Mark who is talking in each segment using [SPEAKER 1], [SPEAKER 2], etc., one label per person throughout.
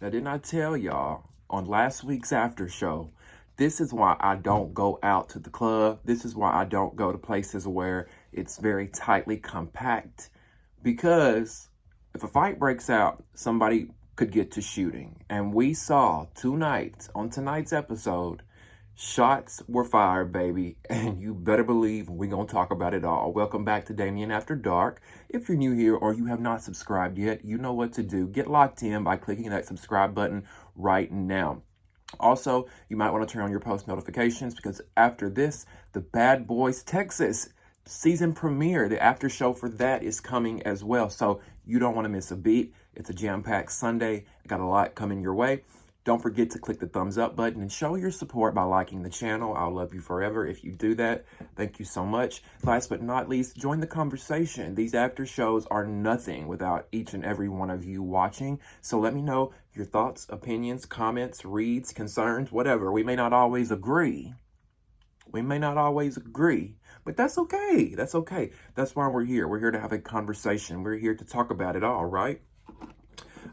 [SPEAKER 1] Now, didn't I tell y'all on last week's after show, this is why I don't go out to the club. This is why I don't go to places where it's very tightly compact. Because if a fight breaks out, somebody could get to shooting. And we saw tonight, on tonight's episode, shots were fired, baby. And you better believe we're going to talk about it all. Welcome back to Damien After Dark. If you're new here or you have not subscribed yet, you know what to do. Get locked in by clicking that subscribe button right now. Also, you might want to turn on your post notifications because after this, the Bad Boys Texas season premiere, the after show for that is coming as well. So you don't want to miss a beat. It's a jam-packed Sunday. Got a lot coming your way. Don't forget to click the thumbs up button and show your support by liking the channel. I'll love you forever if you do that. Thank you so much. Last but not least, join the conversation. These after shows are nothing without each and every one of you watching. So let me know your thoughts, opinions, comments, reads, concerns, whatever. We may not always agree. But that's okay. That's okay. That's why we're here. We're here to have a conversation. We're here to talk about it all, right?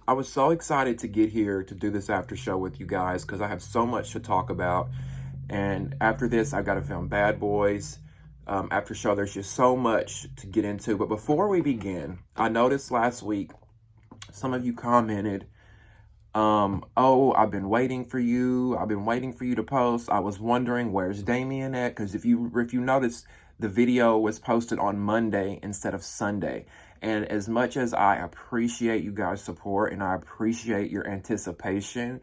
[SPEAKER 1] I was so excited to get here to do this after show with you guys because I have so much to talk about. And after this, I've got to film Bad Boys. After show, there's just so much to get into. But before we begin, I noticed last week, some of you commented, oh, I've been waiting for you. I've been waiting for you to post. I was wondering, where's Damien at? Because if you notice, the video was posted on Monday instead of Sunday. And as much as I appreciate you guys' support and I appreciate your anticipation,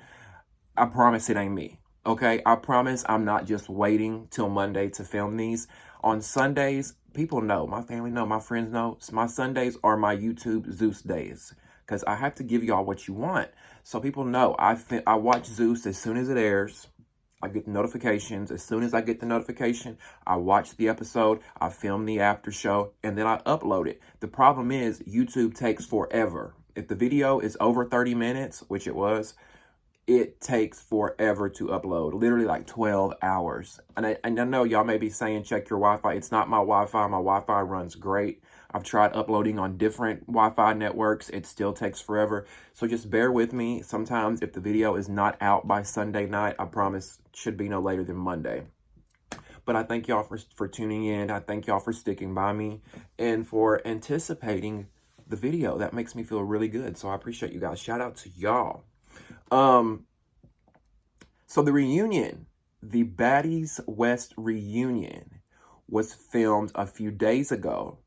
[SPEAKER 1] I promise it ain't me, okay? I promise I'm not just waiting till Monday to film these. On Sundays, people know, my family know, my friends know, my Sundays are my YouTube Zeus days because I have to give y'all what you want. So people know I watch Zeus as soon as it airs. I get the notifications. As soon as I get the notification, I watch the episode, I film the after show, and then I upload it. The problem is YouTube takes forever. If the video is over 30 minutes, which it was, it takes forever to upload, literally like 12 hours. And I know y'all may be saying, check your Wi-Fi. It's not my Wi-Fi. My Wi-Fi runs great. I've tried uploading on different Wi-Fi networks. It still takes forever. So just bear with me. Sometimes if the video is not out by Sunday night, I promise it should be no later than Monday. But I thank y'all for tuning in. I thank y'all for sticking by me and for anticipating the video. That makes me feel really good. So I appreciate you guys. Shout out to y'all. So the reunion, the Baddies West reunion was filmed a few days ago.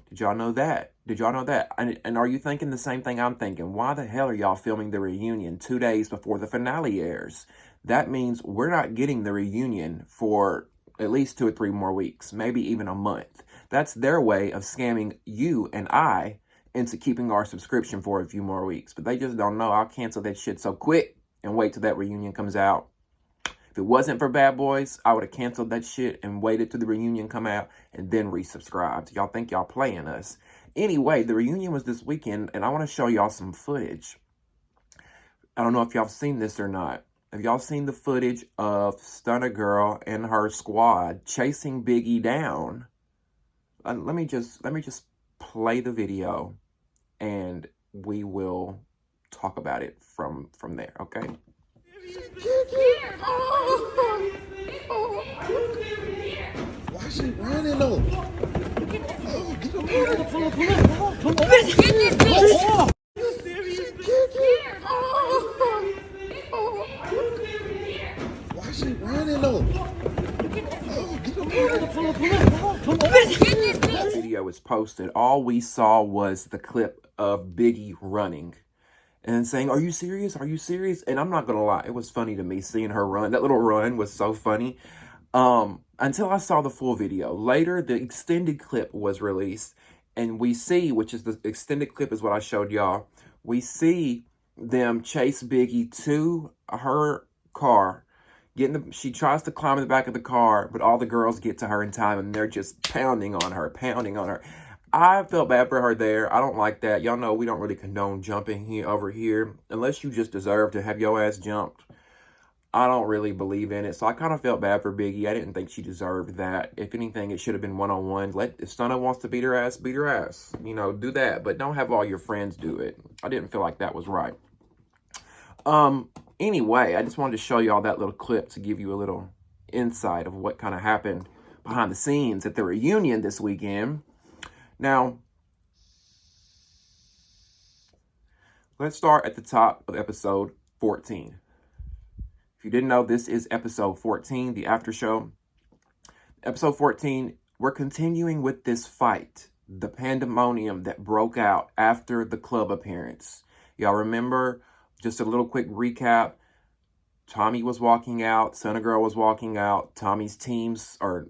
[SPEAKER 1] Did y'all know that? Did y'all know that? And are you thinking the same thing I'm thinking? Why the hell are y'all filming the reunion 2 days before the finale airs? That means we're not getting the reunion for at least 2 or 3 more weeks, maybe even a month. That's their way of scamming you and I into keeping our subscription for a few more weeks. But they just don't know. I'll cancel that shit so quick and wait till that reunion comes out. If it wasn't for Bad Boys, I would have canceled that shit and waited till the reunion come out and then resubscribed. Y'all think y'all playing us. Anyway, the reunion was this weekend, and I want to show y'all some footage. I don't know if y'all have seen this or not. Have y'all seen the footage of Stunner Girl and her squad chasing Biggie down? Let me just play the video, and we will talk about it from there, okay?
[SPEAKER 2] Why is she running though? Oh, get him here. Why is she running though? Oh, get him here.
[SPEAKER 1] That video was posted. All we saw was the clip of Biggie running and saying, are you serious? Are you serious? And I'm not going to lie. It was funny to me seeing her run. That little run was so funny. Until I saw the full video. Later, the extended clip was released. And we see, which is the extended clip is what I showed y'all. We see them chase Biggie to her car. She tries to climb in the back of the car, but all the girls get to her in time. And they're just pounding on her. I felt bad for her there. I don't like that. Y'all know we don't really condone jumping over here. Unless you just deserve to have your ass jumped. I don't really believe in it. So I kind of felt bad for Biggie. I didn't think she deserved that. If anything, it should have been one-on-one. If Stunna wants to beat her ass, beat her ass. You know, do that. But don't have all your friends do it. I didn't feel like that was right. Anyway, I just wanted to show you all that little clip to give you a little insight of what kind of happened behind the scenes at the reunion this weekend. Now, let's start at the top of episode 14. If you didn't know, this is episode 14, the after show. Episode 14, we're continuing with this fight, the pandemonium that broke out after the club appearance. Y'all remember, just a little quick recap. Tommy was walking out, Stunna Girl was walking out, Tommy's team or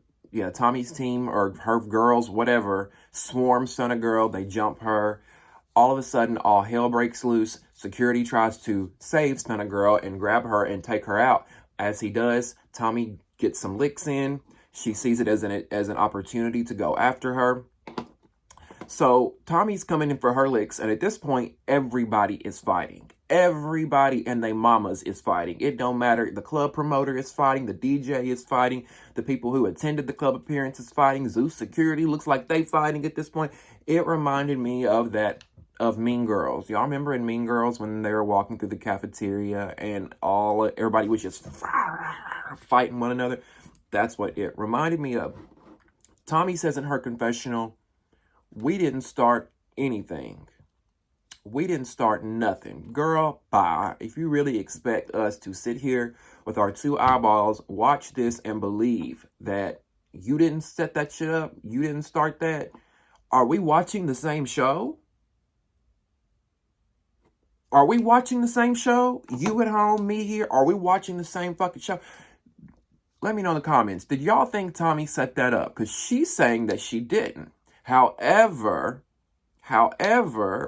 [SPEAKER 1] her girls, whatever, swarm Stunna Girl, they jump her. All of a sudden, all hell breaks loose. Security tries to save Stunna Girl and grab her and take her out. As he does, Tommy gets some licks in. She sees it as an opportunity to go after her. So Tommy's coming in for her licks, and at this point, everybody is fighting. Everybody and their mamas is fighting. It don't matter. The club promoter is fighting. The DJ is fighting. The people who attended the club appearance is fighting. Zeus security looks like they fighting at this point. It reminded me of Mean Girls. Y'all remember in Mean Girls when they were walking through the cafeteria and everybody was just fighting one another? That's what it reminded me of. Tommy says in her confessional, we didn't start anything. We didn't start nothing. Girl, bye. If you really expect us to sit here with our two eyeballs, watch this and believe that you didn't set that shit up, you didn't start that, are we watching the same show? Are we watching the same show? You at home, me here, are we watching the same fucking show? Let me know in the comments. Did y'all think Tommy set that up? Because she's saying that she didn't. However,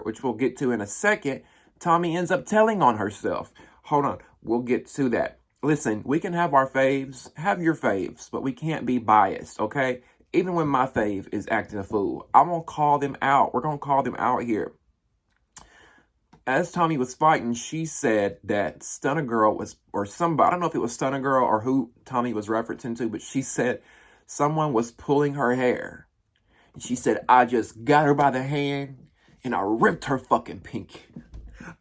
[SPEAKER 1] which we'll get to in a second, Tommy ends up telling on herself. Hold on, we'll get to that. Listen, we can have our faves, have your faves, but we can't be biased, okay? Even when my fave is acting a fool, I'm going to call them out. We're going to call them out here. As Tommy was fighting, she said that Stunna Girl or somebody, I don't know if it was Stunna Girl or who Tommy was referencing to, but she said someone was pulling her hair. And she said, I just got her by the hand and I ripped her fucking pinky.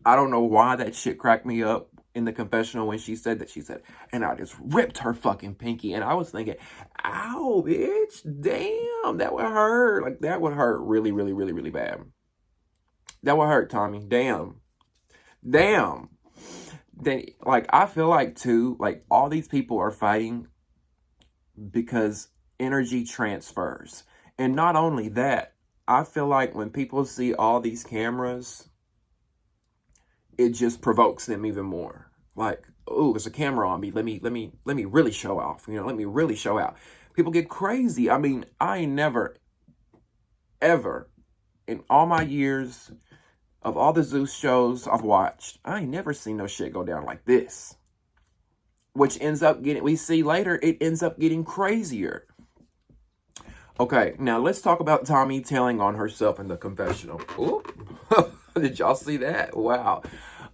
[SPEAKER 1] I don't know why that shit cracked me up in the confessional when she said that. She said, and I just ripped her fucking pinky. And I was thinking, ow, bitch, damn, that would hurt. Like, that would hurt really, really, really, really bad. That would hurt, Tommy. Damn. Then, like, I feel like, too, like, all these people are fighting because energy transfers. And not only that, I feel like when people see all these cameras, it just provokes them even more. Like, oh, there's a camera on me. Let me really show off. You know, let me really show out. People get crazy. I mean, I ain't never, ever, in all my years of all the Zeus shows I've watched, I ain't never seen no shit go down like this. Which ends up getting, we see later, it ends up getting crazier. Okay, now let's talk about Tommy telling on herself in the confessional. Ooh. Did y'all see that? Wow.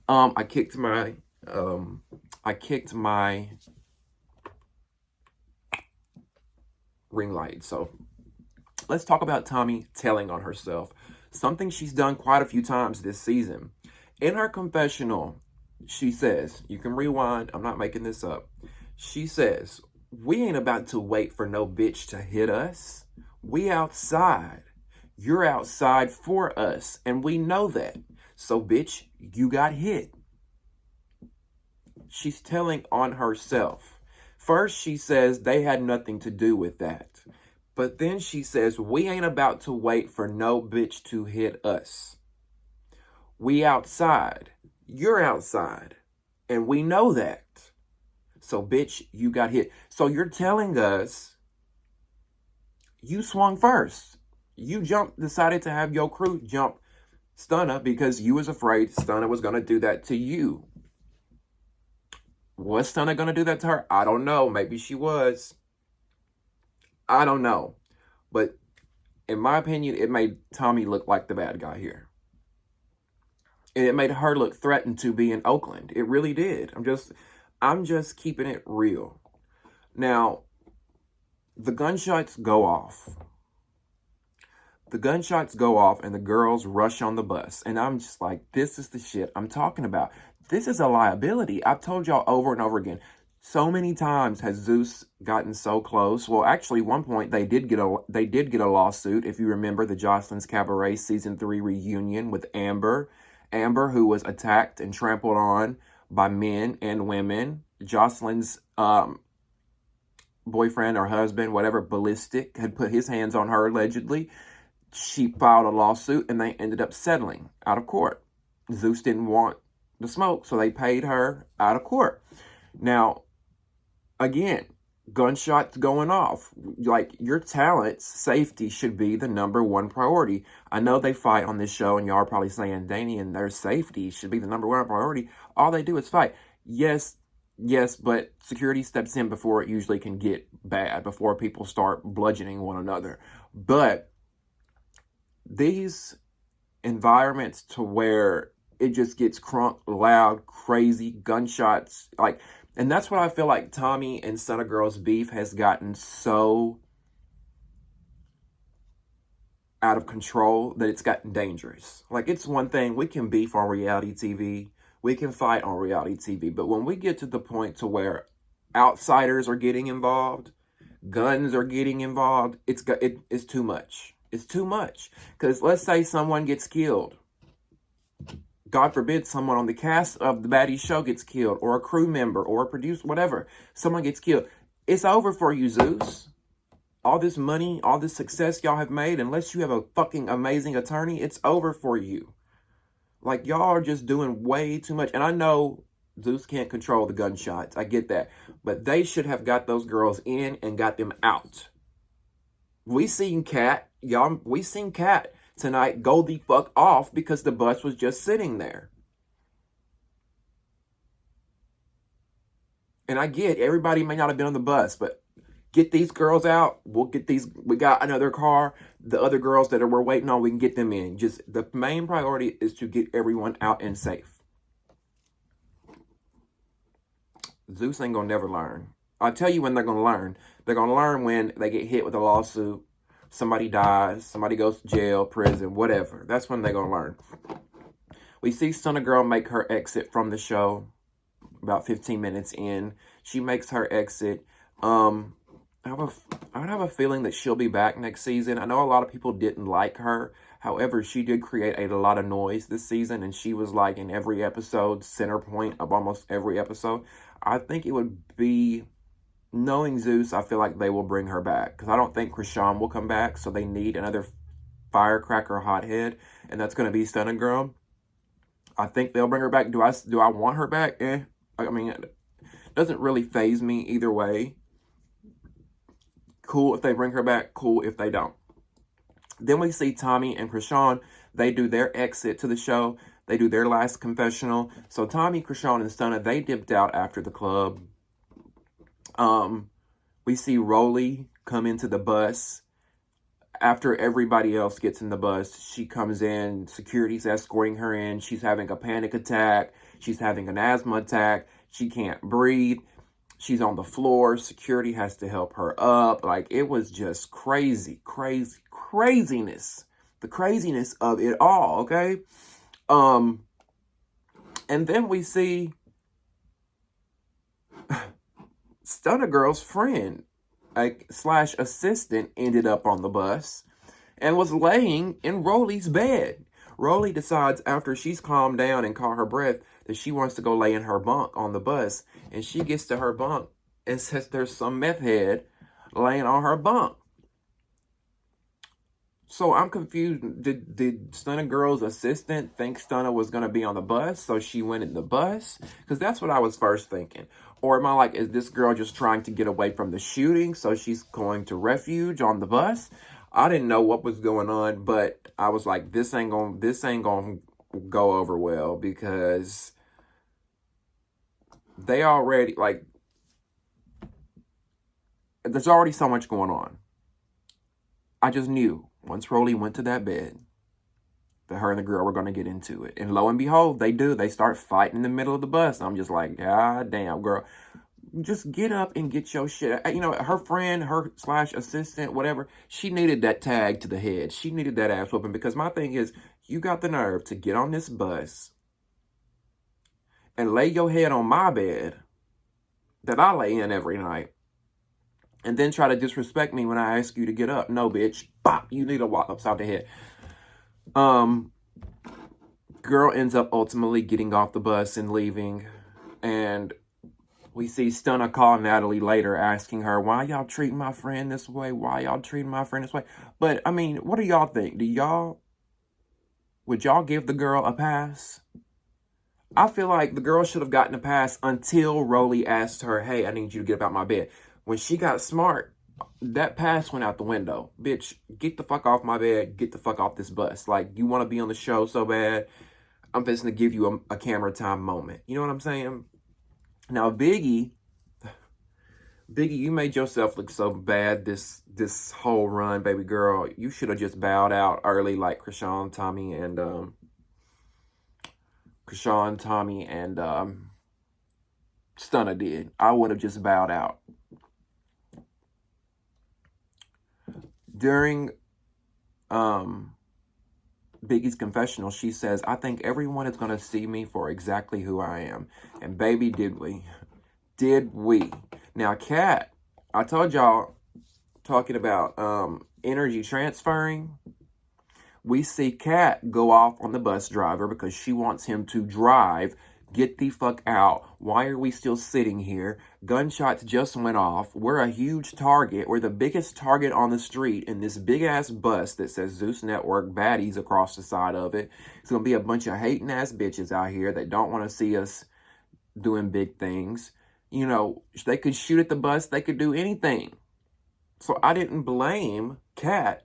[SPEAKER 1] I kicked my ring light. So let's talk about Tommy telling on herself. Something she's done quite a few times this season. In her confessional, she says, you can rewind, I'm not making this up. She says, we ain't about to wait for no bitch to hit us. We outside. You're outside for us, and we know that. So, bitch, you got hit. She's telling on herself. First, she says they had nothing to do with that. But then she says, we ain't about to wait for no bitch to hit us. We outside. You're outside. And we know that. So, bitch, you got hit. So you're telling us you swung first. You decided to have your crew jump Stunna because you was afraid Stunna was going to do that to you. Was Stunna going to do that to her? I don't know. Maybe she was. I don't know. But in my opinion, it made Tommy look like the bad guy here. And it made her look threatened to be in Oakland. It really did. I'm just keeping it real. Now, the gunshots go off. The gunshots go off and the girls rush on the bus. And I'm just like, this is the shit I'm talking about. This is a liability. I've told y'all over and over again. So many times has Zeus gotten so close. Well, actually, one point they did get a lawsuit. If you remember the Jocelyn's Cabaret season 3 reunion with Amber, who was attacked and trampled on by men and women. Jocelyn's boyfriend or husband, whatever, Ballistic, had put his hands on her allegedly. She filed a lawsuit and they ended up settling out of court. Zeus didn't want the smoke, so they paid her out of court. Now, again, gunshots going off. Like, your talent's safety should be the number one priority. I know they fight on this show, and y'all are probably saying, Damian, their safety should be the number one priority. All they do is fight. Yes, but security steps in before it usually can get bad, before people start bludgeoning one another. But these environments to where it just gets crunk, loud, crazy, gunshots, like, and that's what I feel like Tommy and Stunna Girl's beef has gotten so out of control that it's gotten dangerous. Like, it's one thing, we can beef on reality TV, we can fight on reality TV, but when we get to the point to where outsiders are getting involved, guns are getting involved, it's too much. It's too much. Because let's say someone gets killed. God forbid someone on the cast of the Baddies show gets killed, or a crew member, or a producer, whatever. Someone gets killed. It's over for you, Zeus. All this money, all this success y'all have made, unless you have a fucking amazing attorney, it's over for you. Like, y'all are just doing way too much. And I know Zeus can't control the gunshots. I get that. But they should have got those girls in and got them out. We seen Kat tonight go the fuck off because the bus was just sitting there. And I get everybody may not have been on the bus, but get these girls out. We got another car. The other girls that we're waiting on, we can get them in. Just the main priority is to get everyone out and safe. Zeus ain't gonna never learn. I'll tell you when they're gonna learn. They're gonna learn when they get hit with a lawsuit. Somebody dies, somebody goes to jail, prison, whatever. That's when they're going to learn. We see Stunna Girl make her exit from the show about 15 minutes in. She makes her exit. I would have a feeling that she'll be back next season. I know a lot of people didn't like her. However, she did create a lot of noise this season, and she was like in every episode, center point of almost every episode. I think it would be... Knowing Zeus, I feel like they will bring her back. Because I don't think Krishan will come back. So they need another firecracker hothead. And that's going to be Stunna Girl. I think they'll bring her back. Do I want her back? I mean, it doesn't really faze me either way. Cool if they bring her back. Cool if they don't. Then we see Tommy and Krishan. They do their exit to the show. They do their last confessional. So Tommy, Krishan, and Stunna, they dipped out after the club. We see Rolly come into the bus. After everybody else gets in the bus, she comes in. Security's escorting her in. She's having a panic attack. She's having an asthma attack. She can't breathe. She's on the floor. Security has to help her up. Like, it was just craziness. The craziness of it all, okay? And then we see Stunna Girl's friend slash assistant ended up on the bus and was laying in Rolly's bed. Rolly decides after she's calmed down and caught her breath that she wants to go lay in her bunk on the bus. And she gets to her bunk and says there's some meth head laying on her bunk. So I'm confused. Did Stunna Girl's assistant think Stunna was going to be on the bus, so she went in the bus? Because that's what I was first thinking. Or am I like, is this girl just trying to get away from the shooting, so she's going to refuge on the bus? I didn't know what was going on, but I was like, this ain't gonna go over well, because they already, like, there's already so much going on. I just knew once Rolly went to that bed that her and the girl were going to get into it. And lo and behold, they do. They start fighting in the middle of the bus. I'm just like, God damn, girl. Just get up and get your shit. You know, her friend, her slash assistant, whatever, she needed that tag to the head. She needed that ass whooping, because my thing is, you got the nerve to get on this bus and lay your head on my bed that I lay in every night, and then try to disrespect me when I ask you to get up. No, bitch. Bop, you need a walk upside the head. Girl ends up ultimately getting off the bus and leaving, and we see Stunna call Natalie later asking her, why y'all treating my friend this way? Why y'all treating my friend this way? But, I mean, what do y'all think? Would y'all give the girl a pass? I feel like the girl should have gotten a pass until Rolly asked her, hey, I need you to get up out my bed. When she got smart, that pass went out the window. Bitch, get the fuck off my bed. Get the fuck off this bus. Like, you want to be on the show so bad, I'm just going to give you a camera time moment. You know what I'm saying? Now, Biggie, you made yourself look so bad this whole run, baby girl. You should have just bowed out early like Krishan, Tommy, and Stunna did. I would have just bowed out. During Biggie's confessional, she says, I think everyone is going to see me for exactly who I am. And baby, did we. Did we. Now, Kat, I told y'all, talking about energy transferring, we see Kat go off on the bus driver because she wants him to drive. Get the fuck out. Why are we still sitting here? Gunshots just went off. We're a huge target. We're the biggest target on the street in this big-ass bus that says Zeus Network Baddies across the side of it. It's going to be a bunch of hating-ass bitches out here that don't want to see us doing big things. You know, they could shoot at the bus. They could do anything. So I didn't blame Kat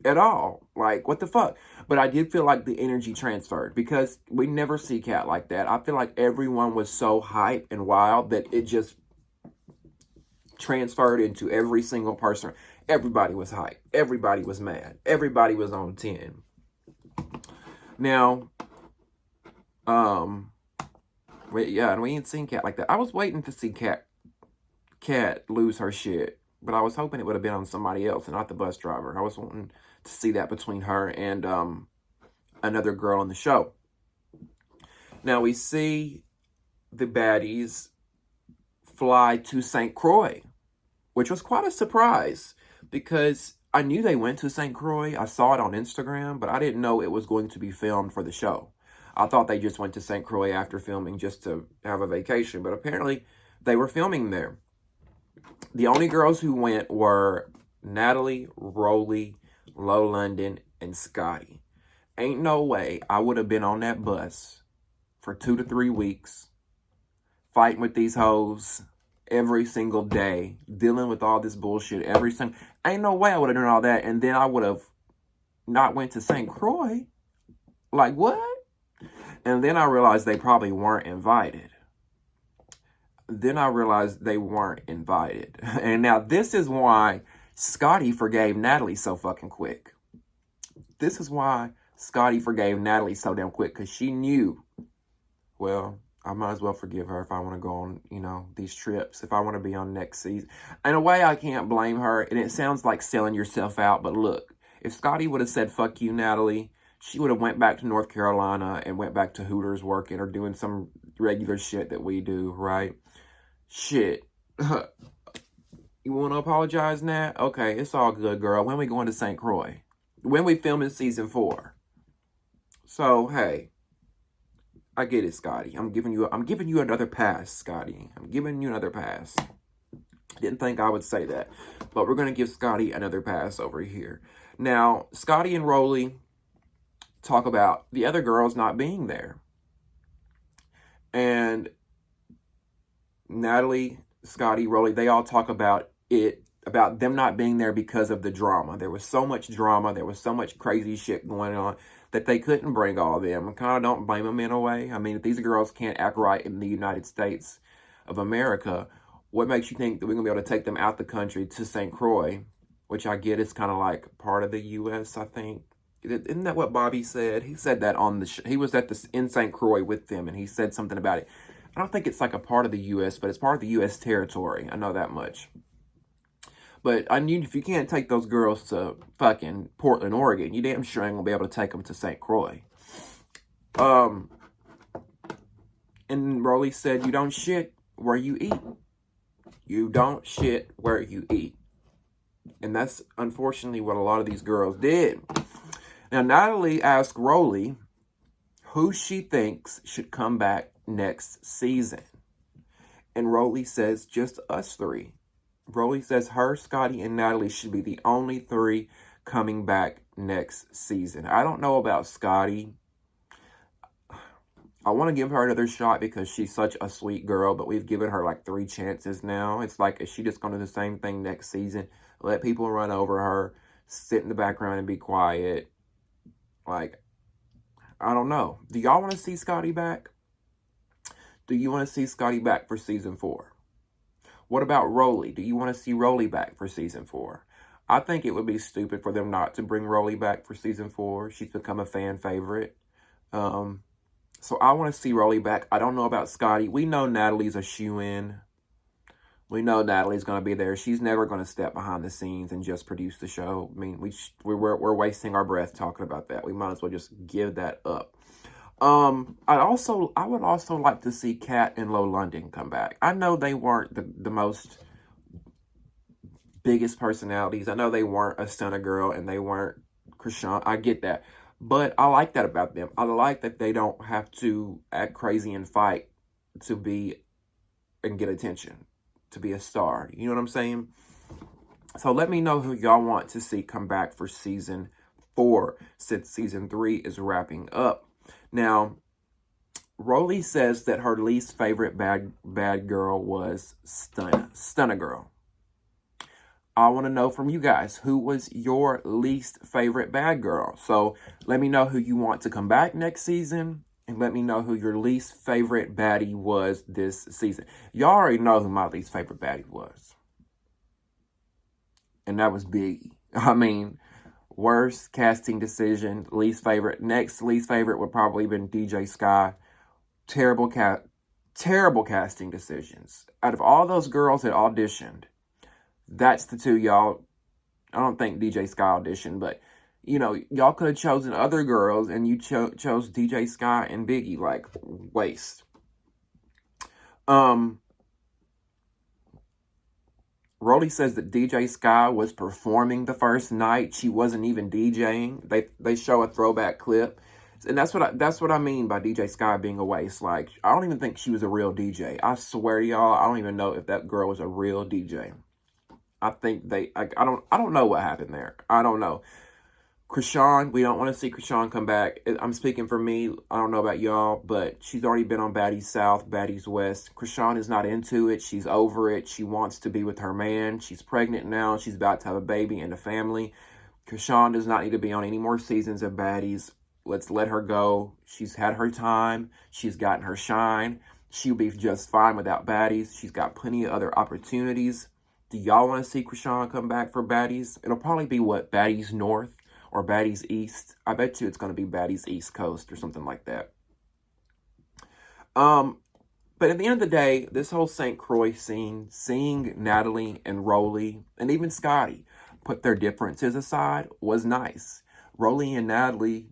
[SPEAKER 1] at all. Like, what the fuck? But I did feel like the energy transferred, because we never see Kat like that. I feel like everyone was so hype and wild that it just transferred into every single person. Everybody was hype. Everybody was mad. Everybody was on 10. Now, yeah, and we ain't seen Kat like that. I was waiting to see Kat lose her shit, but I was hoping it would have been on somebody else and not the bus driver. I was wanting to see that between her and another girl on the show. Now we see the Baddies fly to St. Croix, which was quite a surprise, because I knew they went to St. Croix. I saw it on Instagram, but I didn't know it was going to be filmed for the show. I thought they just went to St. Croix after filming just to have a vacation, but apparently they were filming there. The only girls who went were Natalie, Rolly, Low London, and Scotty. Ain't no way I would have been on that bus for 2 to 3 weeks, fighting with these hoes every single day, dealing with all this bullshit every single... Ain't no way I would have done all that, and then I would have not went to St. Croix. Like, what? And then I realized they probably weren't invited. And now this is why Scotty forgave Natalie so fucking quick. This is why Scotty forgave Natalie so damn quick, because she knew, well, I might as well forgive her if I want to go on, you know, these trips, if I want to be on next season. In a way, I can't blame her, and it sounds like selling yourself out, but look, if Scotty would have said, fuck you, Natalie, she would have went back to North Carolina and went back to Hooters working or doing some regular shit that we do, right? Shit. You want to apologize, Nat? Okay, it's all good, girl. When we going to St. Croix? When we filming season 4? So, hey, I get it, Scotty. I'm giving you another pass, Scotty. I'm giving you another pass. Didn't think I would say that, but we're going to give Scotty another pass over here. Now, Scotty and Rolly talk about the other girls not being there. And Natalie, Scotty, Rolly, they all talk about them not being there because of the drama. There was so much drama. There was so much crazy shit going on that they couldn't bring all of them. I kind of don't blame them in a way. I mean, if these girls can't act right in the United States of America, what makes you think that we're going to be able to take them out the country to St. Croix, which I get is kind of like part of the U.S., I think. Isn't that what Bobby said? He said that on the he was in St. Croix with them, and he said something about it. I don't think it's like a part of the U.S., but it's part of the U.S. territory. I know that much. But I knew if you can't take those girls to fucking Portland, Oregon, you damn sure ain't gonna be able to take them to St. Croix. And Rolly said, you don't shit where you eat. You don't shit where you eat. And that's unfortunately what a lot of these girls did. Now, Natalie asked Rolly who she thinks should come back next season. And Rolly says, just us three. Rolly says her, Scotty, and Natalie should be the only three coming back next season. I don't know about Scotty. I want to give her another shot because she's such a sweet girl, but we've given her like 3 chances now. It's like, is she just going to do the same thing next season? Let people run over her, sit in the background and be quiet. Like, I don't know. Do y'all want to see Scotty back? Do you want to see Scotty back for season 4? What about Rolly? Do you want to see Rolly back for season 4? I think it would be stupid for them not to bring Rolly back for season 4. She's become a fan favorite. So I want to see Rolly back. I don't know about Scotty. We know Natalie's a shoo-in. We know Natalie's going to be there. She's never going to step behind the scenes and just produce the show. I mean, we're wasting our breath talking about that. We might as well just give that up. I would also like to see Kat and Lo London come back. I know they weren't the most biggest personalities. I know they weren't a stunner girl and they weren't Krishan. I get that. But I like that about them. I like that they don't have to act crazy and fight to be and get attention, to be a star. You know what I'm saying? So let me know who y'all want to see come back for season 4, since season 3 is wrapping up. Now, Rolly says that her least favorite bad girl was Stunner Girl. I want to know from you guys, who was your least favorite bad girl? So let me know who you want to come back next season. And let me know who your least favorite baddie was this season. Y'all already know who my least favorite baddie was. And that was Biggie. I mean, worst casting decision, least favorite. Next least favorite would probably have been DJ Sky. Terrible casting decisions. Out of all those girls that auditioned, that's the two y'all. I don't think DJ Sky auditioned, but you know, y'all could have chosen other girls and you chose DJ Sky and Biggie. Like, waste. Rolly says that DJ Sky was performing the first night. She wasn't even DJing. They show a throwback clip. And that's what I mean by DJ Sky being a waste. Like, I don't even think she was a real DJ. I swear to y'all, I don't even know if that girl was a real DJ. I think I don't know what happened there. I don't know. Krishan, we don't want to see Krishan come back. I'm speaking for me. I don't know about y'all, but she's already been on Baddies South, Baddies West. Krishan is not into it. She's over it. She wants to be with her man. She's pregnant now. She's about to have a baby and a family. Krishan does not need to be on any more seasons of Baddies. Let's let her go. She's had her time. She's gotten her shine. She'll be just fine without Baddies. She's got plenty of other opportunities. Do y'all want to see Krishan come back for Baddies? It'll probably be, what, Baddies North or Baddies East? I bet you it's going to be Baddies East Coast or something like that. But at the end of the day, this whole St. Croix scene, seeing Natalie and Rolly and even Scotty put their differences aside was nice. Rolly and Natalie,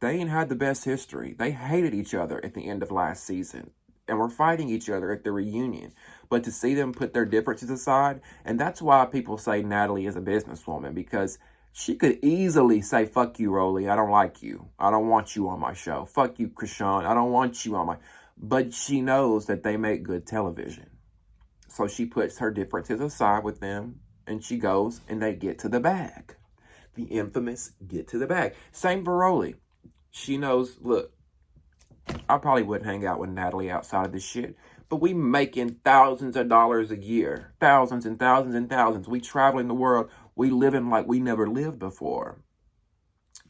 [SPEAKER 1] they ain't had the best history. They hated each other at the end of last season and were fighting each other at the reunion. But to see them put their differences aside, and that's why people say Natalie is a businesswoman, because she could easily say, fuck you, Rolly, I don't like you. I don't want you on my show. Fuck you, Krishan, I don't want you on my... But she knows that they make good television. So she puts her differences aside with them, and she goes, and they get to the bag. The infamous get to the bag. Same for Rolly. She knows, look, I probably wouldn't hang out with Natalie outside of this shit, but we making thousands of dollars a year. Thousands and thousands and thousands. We traveling the world. We living like we never lived before.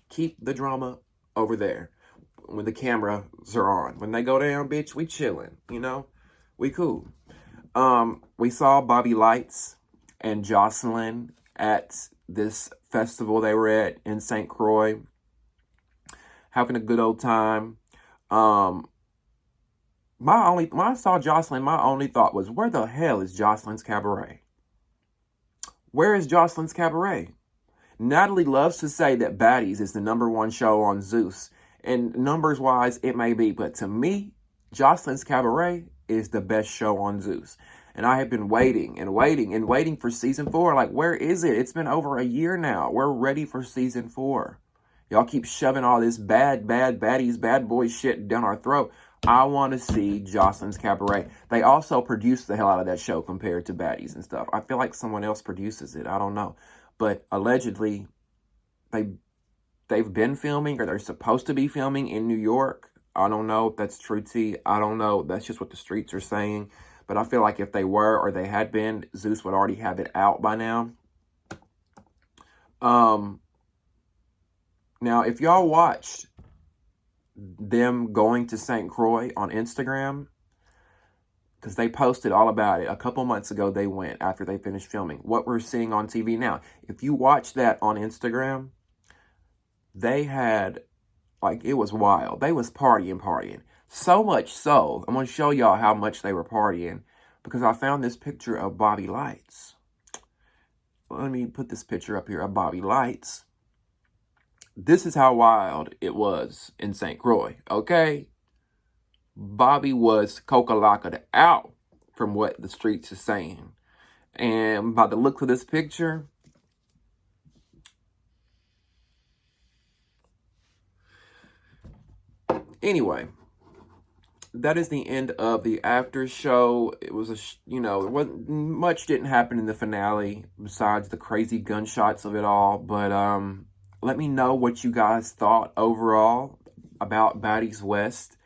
[SPEAKER 1] Keep the drama over there when the cameras are on. When they go down, bitch, we chilling, you know? We cool. We saw Bobby Lights and Jocelyn at this festival they were at in St. Croix, having a good old time. when I saw Jocelyn, my only thought was, where the hell is Jocelyn's Cabaret? Where is Jocelyn's Cabaret? Natalie loves to say that Baddies is the #1 show on Zeus. And numbers wise, it may be. But to me, Jocelyn's Cabaret is the best show on Zeus. And I have been waiting and waiting and waiting for season 4. Like, where is it? It's been over a year now. We're ready for season 4. Y'all keep shoving all this bad baddies, bad boy shit down our throat. I want to see Jocelyn's Cabaret. They also produce the hell out of that show compared to Baddies and stuff. I feel like someone else produces it. I don't know. But allegedly, they've been filming, or they're supposed to be filming in New York. I don't know if that's true, T. I don't know. That's just what the streets are saying. But I feel like if they were, or they had been, Zeus would already have it out by now. Now, if y'all watched them going to St. Croix on Instagram, because they posted all about it. A couple months ago, they went after they finished filming. What we're seeing on TV now, if you watch that on Instagram, they had, like, it was wild. They was partying. So much so, I'm going to show y'all how much they were partying, because I found this picture of Bobby Lights. Let me put this picture up here of Bobby Lights. This is how wild it was in St. Croix, okay? Bobby was coca-laca'd out, from what the streets are saying. And by the look of this picture, anyway, that is the end of the after show. It was much didn't happen in the finale besides the crazy gunshots of it all. But let me know what you guys thought overall about Baddies West.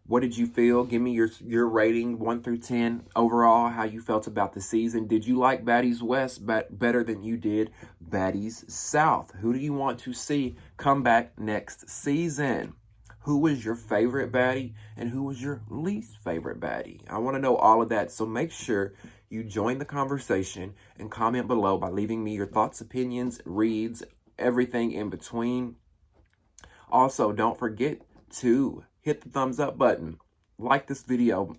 [SPEAKER 1] What did you feel? Give me your rating, 1 through 10, overall, how you felt about the season. Did you like Baddies West better than you did Baddies South? Who do you want to see come back next season? Who was your favorite baddie and who was your least favorite baddie? I want to know all of that, so make sure you join the conversation and comment below by leaving me your thoughts, opinions, reads, everything in between. Also, don't forget to hit the thumbs up button, like this video,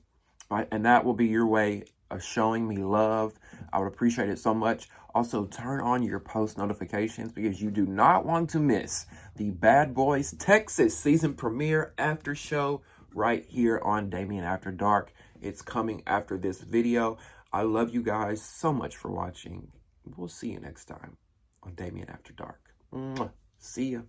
[SPEAKER 1] and that will be your way of showing me love. I would appreciate it so much. Also, turn on your post notifications because you do not want to miss the Bad Boys Texas season premiere after show right here on Damien After Dark. It's coming after this video. I love you guys so much for watching. We'll see you next time on Damien After Dark. Mwah. See ya.